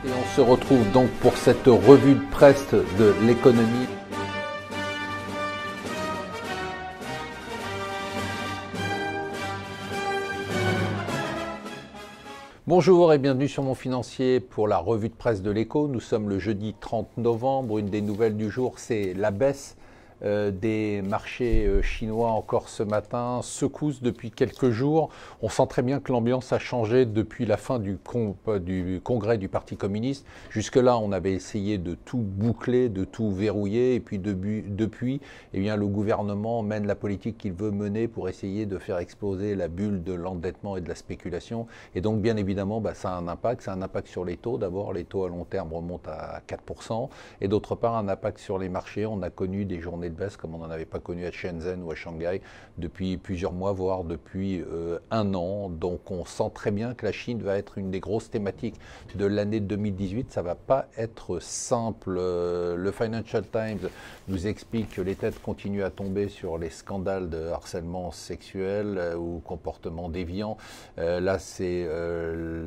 Et on se retrouve donc pour cette revue de presse de l'économie. Bonjour et bienvenue sur Mon Financier pour la revue de presse de l'Écho. Nous sommes le jeudi 30 novembre. Une des nouvelles du jour, c'est la baisse des marchés chinois encore ce matin, secousse depuis quelques jours. On sent très bien que l'ambiance a changé depuis la fin du congrès du Parti communiste. Jusque-là, on avait essayé de tout boucler, de tout verrouiller, et puis depuis eh bien, le gouvernement mène la politique qu'il veut mener pour essayer de faire exploser la bulle de l'endettement et de la spéculation. Et donc, bien évidemment, ça a un impact. Ça a un impact sur les taux. D'abord, les taux à long terme remontent à 4%, et d'autre part, un impact sur les marchés. On a connu des journées de baisse comme on n'en avait pas connu à Shenzhen ou à Shanghai depuis plusieurs mois, voire depuis un an. Donc on sent très bien que la Chine va être une des grosses thématiques de l'année 2018. Ça ne va pas être simple. Le Financial Times nous explique que les têtes continuent à tomber sur les scandales de harcèlement sexuel ou comportement déviant. Là, c'est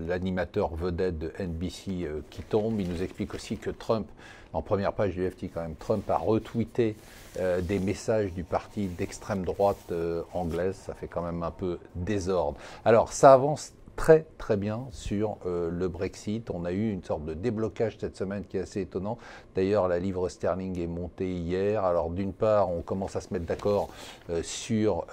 l'animateur vedette de NBC qui tombe. Il nous explique aussi que Trump, en première page du FT quand même, Trump a retweeté des messages du parti d'extrême droite anglaise. Ça fait quand même un peu désordre. Alors, ça avance très très bien sur le Brexit. On a eu une sorte de déblocage cette semaine qui est assez étonnant. D'ailleurs, la livre sterling est montée hier. Alors d'une part, on commence à se mettre d'accord sur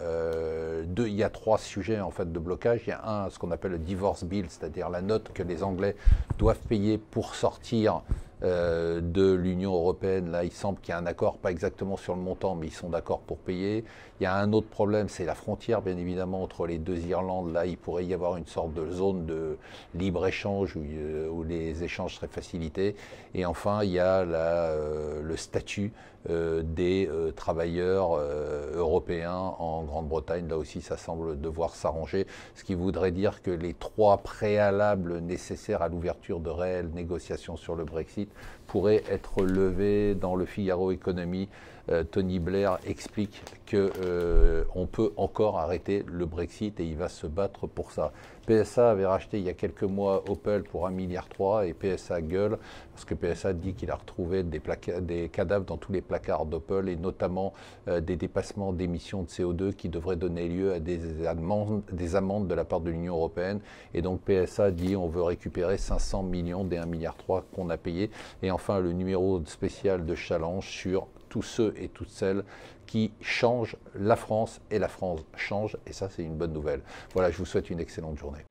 il y a trois sujets en fait de blocage. Il y a ce qu'on appelle le divorce bill, c'est-à-dire la note que les Anglais doivent payer pour sortir de l'Union européenne. Là, il semble qu'il y a un accord, pas exactement sur le montant, mais ils sont d'accord pour payer. Il y a un autre problème, c'est la frontière, bien évidemment, entre les deux Irlandes. Là, il pourrait y avoir une sorte de zone de libre-échange où les échanges seraient facilités. Et enfin, il y a le statut des travailleurs européens en Grande-Bretagne. Là aussi, ça semble devoir s'arranger, ce qui voudrait dire que les trois préalables nécessaires à l'ouverture de réelles négociations sur le Brexit pourraient être levés. Dans le Figaro Économie, Tony Blair explique qu'on peut encore arrêter le Brexit et il va se battre pour ça. PSA avait racheté il y a quelques mois Opel pour 1,3 milliard et PSA gueule parce que PSA dit qu'il a retrouvé des cadavres dans tous les placards d'Opel et notamment des dépassements d'émissions de CO2 qui devraient donner lieu à des amendes de la part de l'Union européenne. Et donc PSA dit on veut récupérer 500 millions des 1,3 milliard qu'on a payés. Et enfin le numéro spécial de Challenge sur tous ceux et toutes celles qui changent la France, et la France change, et ça c'est une bonne nouvelle. Voilà, je vous souhaite une excellente journée.